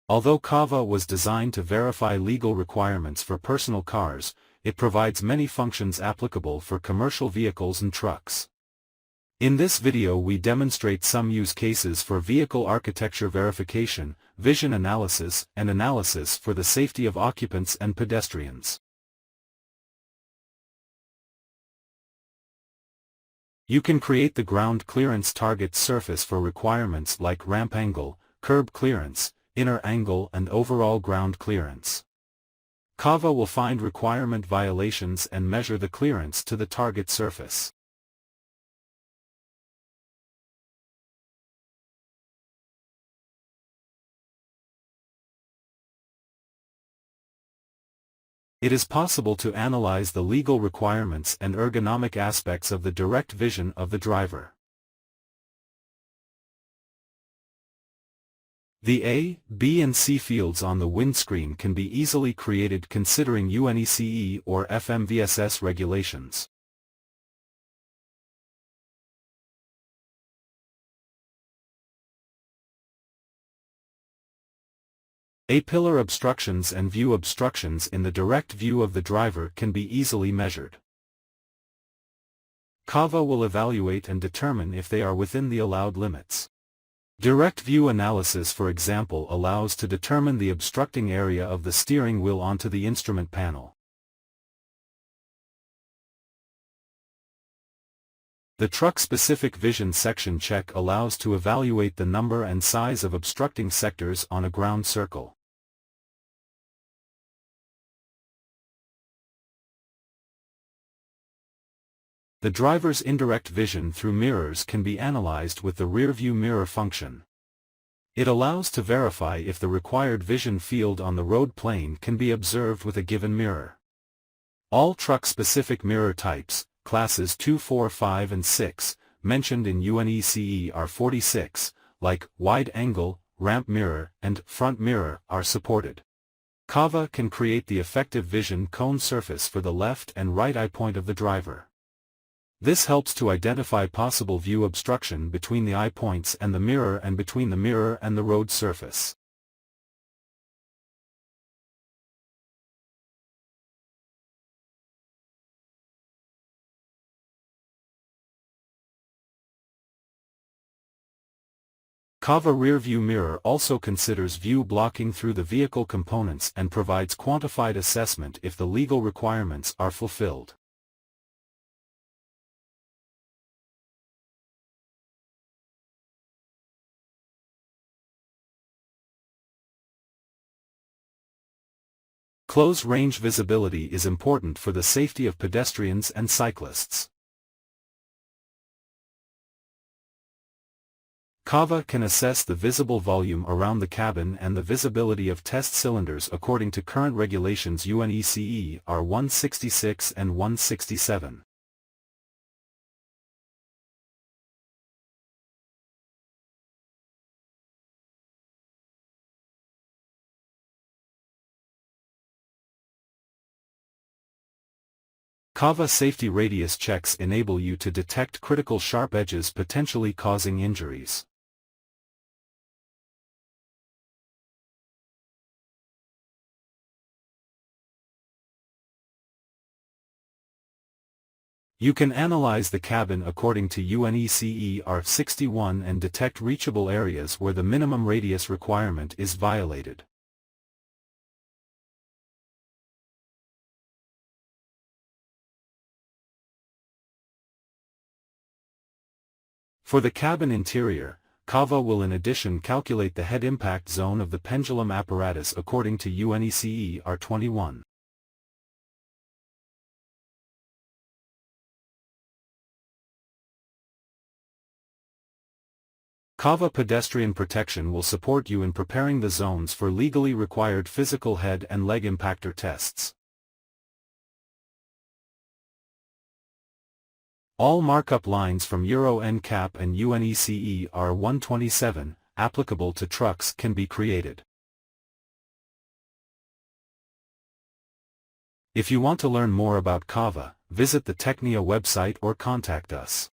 Although Cava was designed to verify legal requirements for personal cars, it provides many functions applicable for commercial vehicles and trucks. In this video we demonstrate some use cases for vehicle architecture verification, vision analysis, and analysis for the safety of occupants and pedestrians. You can create the ground clearance target surface for requirements like ramp angle, curb clearance, inner angle and overall ground clearance. Cava will find requirement violations and measure the clearance to the target surface. It is possible to analyze the legal requirements and ergonomic aspects of the direct vision of the driver. The A, B and C fields on the windscreen can be easily created considering UNECE or FMVSS regulations. A-pillar obstructions and view obstructions in the direct view of the driver can be easily measured. Cava will evaluate and determine if they are within the allowed limits. Direct view analysis, for example, allows to determine the obstructing area of the steering wheel onto the instrument panel. The truck-specific vision section check allows to evaluate the number and size of obstructing sectors on a ground circle. The driver's indirect vision through mirrors can be analyzed with the rear-view mirror function. It allows to verify if the required vision field on the road plane can be observed with a given mirror. All truck-specific mirror types, classes 2, 4, 5 and 6, mentioned in UNECE R46, like wide angle, ramp mirror, and front mirror, are supported. Cava can create the effective vision cone surface for the left and right eye point of the driver. This helps to identify possible view obstruction between the eye points and the mirror and between the mirror and the road surface. Cava rear-view mirror also considers view blocking through the vehicle components and provides quantified assessment if the legal requirements are fulfilled. Close-range visibility is important for the safety of pedestrians and cyclists. Cava can assess the visible volume around the cabin and the visibility of test cylinders according to current regulations UNECE R166 and 167. Cava safety radius checks enable you to detect critical sharp edges potentially causing injuries. You can analyze the cabin according to UNECE R61 and detect reachable areas where the minimum radius requirement is violated. For the cabin interior, Cava will in addition calculate the head impact zone of the pendulum apparatus according to UNECE R21. Cava Pedestrian Protection will support you in preparing the zones for legally required physical head and leg impactor tests. All markup lines from Euro NCAP and UNECE R127, applicable to trucks, can be created. If you want to learn more about Cava, visit the Technia website or contact us.